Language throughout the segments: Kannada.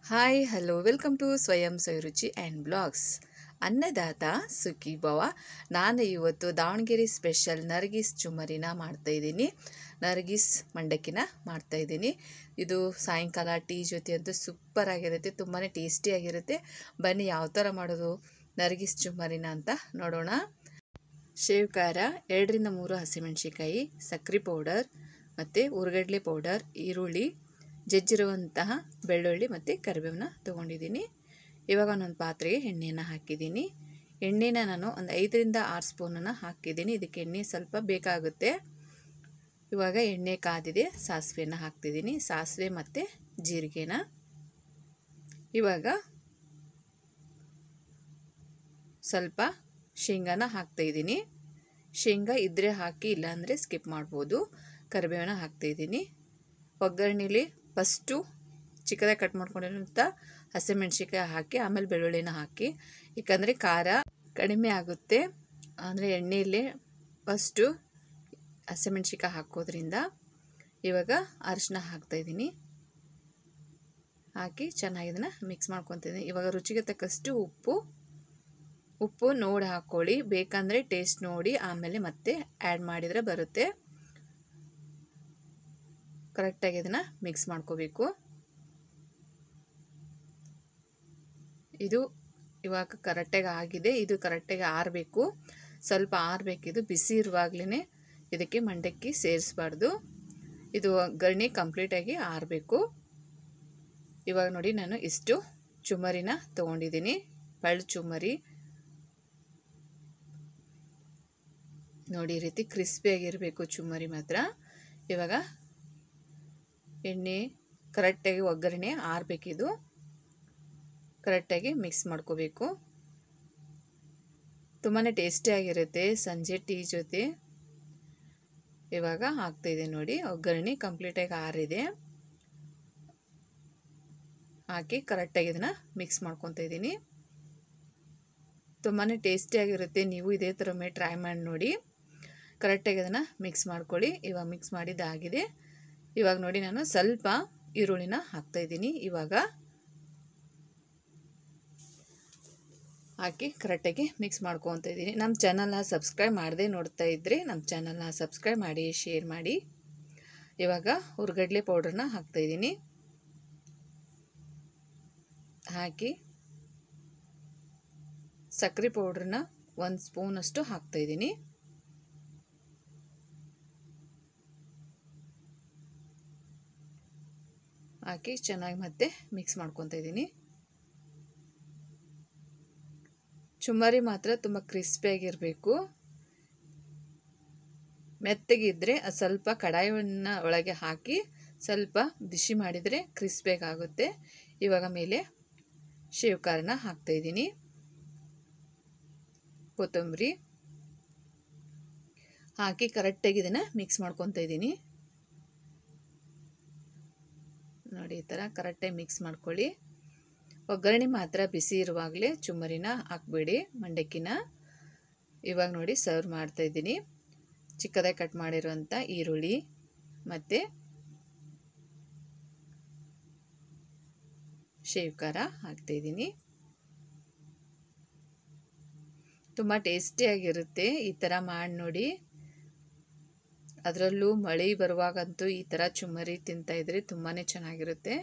ಹಾಯ್ ಹಲೋ ವೆಲ್ಕಮ್ ಟು ಸ್ವಯಂ ಸೈರುಚಿ ಆ್ಯಂಡ್ ಬ್ಲಾಗ್ಸ್. ಅನ್ನದಾತ ಸುಖಿ ಭವ. ನಾನು ಇವತ್ತು ದಾವಣಗೆರೆ ಸ್ಪೆಷಲ್ ನರ್ಗಿಸ್ ಚುಮ್ಮರಿನ ಮಾಡ್ತಾಯಿದ್ದೀನಿ. ನರ್ಗಿಸ್ ಮಂಡಕ್ಕಿನ ಮಾಡ್ತಾಯಿದ್ದೀನಿ. ಇದು ಸಾಯಂಕಾಲ ಟೀ ಜೊತೆ ಅಂತೂ ಸೂಪರ್ ಆಗಿರುತ್ತೆ, ತುಂಬಾ ಟೇಸ್ಟಿಯಾಗಿರುತ್ತೆ. ಬನ್ನಿ ಯಾವ ಥರ ಮಾಡೋದು ನರ್ಗಿಸ್ ಚುಮ್ಮರಿನ ಅಂತ ನೋಡೋಣ. ಶೇವ್ ಖಾರ 2ರಿಂದ 3 ಹಸಿಮೆಣಸಿಕಾಯಿ, ಸಕ್ಕರೆ ಪೌಡರ್ ಮತ್ತು ಉರ್ಗಡ್ಲೆ ಪೌಡರ್, ಈರುಳ್ಳಿ, ಜಜ್ಜಿರುವಂತಹ ಬೆಳ್ಳುಳ್ಳಿ ಮತ್ತು ಕರಿಬೇವನ್ನ ತೊಗೊಂಡಿದ್ದೀನಿ. ಇವಾಗ ಒಂದೊಂದು ಪಾತ್ರೆಗೆ ಎಣ್ಣೆಯನ್ನು ಹಾಕಿದ್ದೀನಿ. ಎಣ್ಣೆನ ನಾನು ಒಂದು 5ರಿಂದ 6 ಸ್ಪೂನನ್ನು ಹಾಕಿದ್ದೀನಿ. ಇದಕ್ಕೆ ಎಣ್ಣೆ ಸ್ವಲ್ಪ ಬೇಕಾಗುತ್ತೆ. ಇವಾಗ ಎಣ್ಣೆ ಕಾದಿದೆ, ಸಾಸಿವೆಯನ್ನು ಹಾಕ್ತಿದ್ದೀನಿ. ಸಾಸಿವೆ ಮತ್ತು ಜೀರಿಗೆನ ಇವಾಗ ಸ್ವಲ್ಪ ಶೇಂಗಾನ ಹಾಕ್ತಾಯಿದ್ದೀನಿ. ಶೇಂಗಾ ಇದ್ದರೆ ಹಾಕಿ, ಇಲ್ಲಾಂದರೆ ಸ್ಕಿಪ್ ಮಾಡ್ಬೋದು. ಕರಿಬೇವನ್ನ ಹಾಕ್ತಾಯಿದ್ದೀನಿ. ಒಗ್ಗರಣೆಲಿ ಫಸ್ಟು ಚಿಕ್ಕದಾಗಿ ಕಟ್ ಮಾಡ್ಕೊಂಡಿರೋಂಥ ಹಸಿಮೆಣ್ಸಿಕಾಯಿ ಹಾಕಿ, ಆಮೇಲೆ ಬೆಳ್ಳುಳ್ಳಿನ ಹಾಕಿ, ಏಕೆಂದರೆ ಖಾರ ಕಡಿಮೆ ಆಗುತ್ತೆ. ಅಂದರೆ ಎಣ್ಣೆಯಲ್ಲೇ ಫಸ್ಟು ಹಸಿಮೆಣ್ಸಿಕಾಯಿ ಹಾಕೋದ್ರಿಂದ. ಇವಾಗ ಅರಿಶಿನ ಹಾಕ್ತಾಯಿದ್ದೀನಿ. ಹಾಕಿ ಚೆನ್ನಾಗಿ ಇದನ್ನು ಮಿಕ್ಸ್ ಮಾಡ್ಕೊತಿದ್ದೀನಿ. ಇವಾಗ ರುಚಿಗೆ ತಕ್ಕಷ್ಟು ಉಪ್ಪು ನೋಡಿ ಹಾಕ್ಕೊಳ್ಳಿ. ಬೇಕಂದರೆ ಟೇಸ್ಟ್ ನೋಡಿ ಆಮೇಲೆ ಮತ್ತೆ ಆ್ಯಡ್ ಮಾಡಿದರೆ ಬರುತ್ತೆ. ಕರೆಕ್ಟಾಗಿ ಇದನ್ನು ಮಿಕ್ಸ್ ಮಾಡ್ಕೋಬೇಕು. ಇದು ಇವಾಗ ಕರೆಕ್ಟಾಗಿ ಆಗಿದೆ. ಇದು ಕರೆಕ್ಟಾಗಿ ಆರಬೇಕು, ಸ್ವಲ್ಪ ಆರಬೇಕಿದು. ಬಿಸಿ ಇರುವಾಗಲೇ ಇದಕ್ಕೆ ಮಂಡಕ್ಕಿ ಸೇರಿಸಬಾರ್ದು. ಇದು ಒಗ್ಗರಣೆ ಕಂಪ್ಲೀಟಾಗಿ ಆರಬೇಕು. ಇವಾಗ ನೋಡಿ, ನಾನು ಇಷ್ಟು ಚುಮ್ಮರಿನ ತೊಗೊಂಡಿದ್ದೀನಿ, ಪಳ್ಳು ಚುಮ್ಮರಿ. ನೋಡಿ, ಈ ರೀತಿ ಕ್ರಿಸ್ಪಿಯಾಗಿರಬೇಕು ಚುಮ್ಮರಿ ಮಾತ್ರ. ಇವಾಗ ಎಣ್ಣೆ ಕರೆಕ್ಟಾಗಿ ಒಗ್ಗರಣೆ ಆರಬೇಕಿದು. ಕರೆಕ್ಟಾಗಿ ಮಿಕ್ಸ್ ಮಾಡ್ಕೋಬೇಕು. ತುಂಬಾ ಟೇಸ್ಟಿಯಾಗಿರುತ್ತೆ ಸಂಜೆ ಟೀ ಜೊತೆ. ಇವಾಗ ಹಾಕ್ತಾಯಿದೆ ನೋಡಿ, ಒಗ್ಗರಣೆ ಕಂಪ್ಲೀಟಾಗಿ ಆರಿದೆ. ಹಾಕಿ ಕರೆಕ್ಟಾಗಿ ಇದನ್ನು ಮಿಕ್ಸ್ ಮಾಡ್ಕೊತಾ ಇದ್ದೀನಿ. ತುಂಬಾ ಟೇಸ್ಟಿಯಾಗಿರುತ್ತೆ. ನೀವು ಇದೇ ಥರ ಟ್ರೈ ಮಾಡಿ ನೋಡಿ. ಕರೆಕ್ಟಾಗಿ ಅದನ್ನು ಮಿಕ್ಸ್ ಮಾಡ್ಕೊಳ್ಳಿ. ಇವಾಗ ಮಿಕ್ಸ್ ಮಾಡಿದ್ದಾಗಿದೆ. ಇವಾಗ ನೋಡಿ, ನಾನು ಸ್ವಲ್ಪ ಈರುಳ್ಳಿನ ಹಾಕ್ತಾಯಿದ್ದೀನಿ. ಇವಾಗ ಹಾಕಿ ಕರೆಕ್ಟಾಗಿ ಮಿಕ್ಸ್ ಮಾಡ್ಕೊತಾ ಇದ್ದೀನಿ. ನಮ್ಮ ಚಾನಲ್ನ ಸಬ್ಸ್ಕ್ರೈಬ್ ಮಾಡದೆ ನೋಡ್ತಾ ಇದ್ದರೆ ನಮ್ಮ ಚಾನಲ್ನ ಸಬ್ಸ್ಕ್ರೈಬ್ ಮಾಡಿ, ಶೇರ್ ಮಾಡಿ. ಇವಾಗ ಉರ್ಗಡ್ಲೆ ಪೌಡ್ರನ್ನ ಹಾಕ್ತಾಯಿದ್ದೀನಿ. ಹಾಕಿ ಸಕ್ಕರೆ ಪೌಡ್ರನ್ನ 1 ಸ್ಪೂನಷ್ಟು ಹಾಕ್ತಾಯಿದ್ದೀನಿ. ಹಾಕಿ ಚೆನ್ನಾಗಿ ಮತ್ತೆ ಮಿಕ್ಸ್ ಮಾಡ್ಕೊತಾ ಇದ್ದೀನಿ. ಚುಮ್ಮರಿ ಮಾತ್ರ ತುಂಬ ಕ್ರಿಸ್ಪಿಯಾಗಿರಬೇಕು. ಮೆತ್ತಗಿದ್ದರೆ ಸ್ವಲ್ಪ ಕಡಾಯಿಯನ್ನು ಒಳಗೆ ಹಾಕಿ ಸ್ವಲ್ಪ ಬಿಸಿ ಮಾಡಿದರೆ ಕ್ರಿಸ್ಪಿಯಾಗಿ ಆಗುತ್ತೆ. ಇವಾಗ ಮೇಲೆ ಶೇವ್ ಖಾರನ ಹಾಕ್ತಾಯಿದ್ದೀನಿ, ಕೊತ್ತಂಬರಿ ಹಾಕಿ ಕರೆಕ್ಟಾಗಿ ಇದನ್ನು ಮಿಕ್ಸ್ ಮಾಡ್ಕೊತಾ ಇದ್ದೀನಿ. ನೋಡಿ, ಈ ಥರ ಕರೆಕ್ಟಾಗಿ ಮಿಕ್ಸ್ ಮಾಡ್ಕೊಳ್ಳಿ. ಒಗ್ಗರಣೆ ಮಾತ್ರ ಬಿಸಿ ಇರುವಾಗಲೇ ಚುಮ್ಮರಿನ ಹಾಕಬೇಡಿ, ಮಂಡಕ್ಕಿನ. ಇವಾಗ ನೋಡಿ, ಸರ್ವ್ ಮಾಡ್ತಾಯಿದ್ದೀನಿ. ಚಿಕ್ಕದಾಗಿ ಕಟ್ ಮಾಡಿರುವಂಥ ಈರುಳ್ಳಿ ಮತ್ತು ಶೇವ್ ಖಾರ ಹಾಕ್ತಾಯಿದ್ದೀನಿ. ತುಂಬ ಟೇಸ್ಟಿಯಾಗಿರುತ್ತೆ. ಈ ಥರ ಮಾಡಿ ನೋಡಿ. ಅದರಲ್ಲೂ ಮಳೆ ಬರುವಾಗಂತೂ ಈ ಥರ ಚುಮ್ಮರಿ ತಿಂತಾಯಿದ್ರೆ ತುಂಬಾ ಚೆನ್ನಾಗಿರುತ್ತೆ.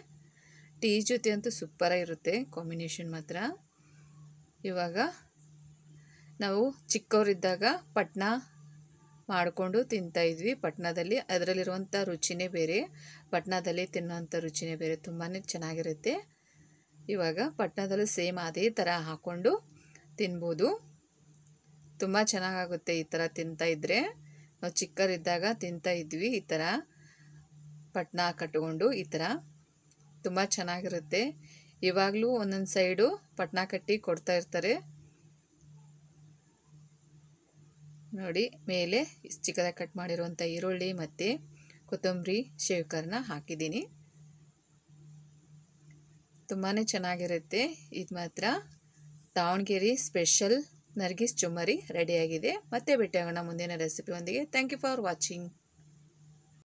ಟೀ ಜೊತೆ ಅಂತೂ ಸೂಪರಾಗಿರುತ್ತೆ ಕಾಂಬಿನೇಷನ್ ಮಾತ್ರ. ಇವಾಗ ನಾವು ಚಿಕ್ಕವರಿದ್ದಾಗ ಪಟ್ನ ಮಾಡಿಕೊಂಡು ತಿಂತಾಯಿದ್ವಿ. ಪಟ್ನದಲ್ಲಿ ಅದರಲ್ಲಿರುವಂಥ ರುಚಿನೇ ಬೇರೆ, ಪಟ್ನದಲ್ಲಿ ತಿನ್ನೋವಂಥ ರುಚಿನೇ ಬೇರೆ, ತುಂಬಾ ಚೆನ್ನಾಗಿರುತ್ತೆ. ಇವಾಗ ಪಟ್ನದಲ್ಲೂ ಸೇಮ್ ಅದೇ ಥರ ಹಾಕ್ಕೊಂಡು ತಿನ್ಬೋದು. ತುಂಬ ಚೆನ್ನಾಗಾಗುತ್ತೆ ಈ ಥರ ತಿಂತಾಯಿದ್ರೆ. ನಾವು ಚಿಕ್ಕವರಿದ್ದಾಗ ತಿಂತಾಯಿದ್ವಿ ಈ ಥರ ಪಟ್ನ ಕಟ್ಕೊಂಡು. ಈ ಥರ ತುಂಬ ಚೆನ್ನಾಗಿರುತ್ತೆ. ಇವಾಗಲೂ ಒಂದೊಂದು ಸೈಡು ಪಟ್ನ ಕಟ್ಟಿ ಕೊಡ್ತಾ ಇರ್ತಾರೆ ನೋಡಿ. ಮೇಲೆ ಚಿಕ್ಕದಾಗಿ ಕಟ್ ಮಾಡಿರುವಂಥ ಈರುಳ್ಳಿ ಮತ್ತು ಕೊತ್ತಂಬರಿ, ಶೇವ್ ಖಾರನ ಹಾಕಿದ್ದೀನಿ. ತುಂಬಾ ಚೆನ್ನಾಗಿರುತ್ತೆ. ಇದು ಮಾತ್ರ ದಾವಣಗೆರೆ ಸ್ಪೆಷಲ್ ನರ್ಗಿಸ್ ಚುಮ್ಮರಿ ರೆಡಿಯಾಗಿದೆ. ಮತ್ತೆ ಭೇಟಿಯಾಗೋಣ ಮುಂದಿನ ರೆಸಿಪಿ ಒಂದಿಗೆ. Thank you for watching.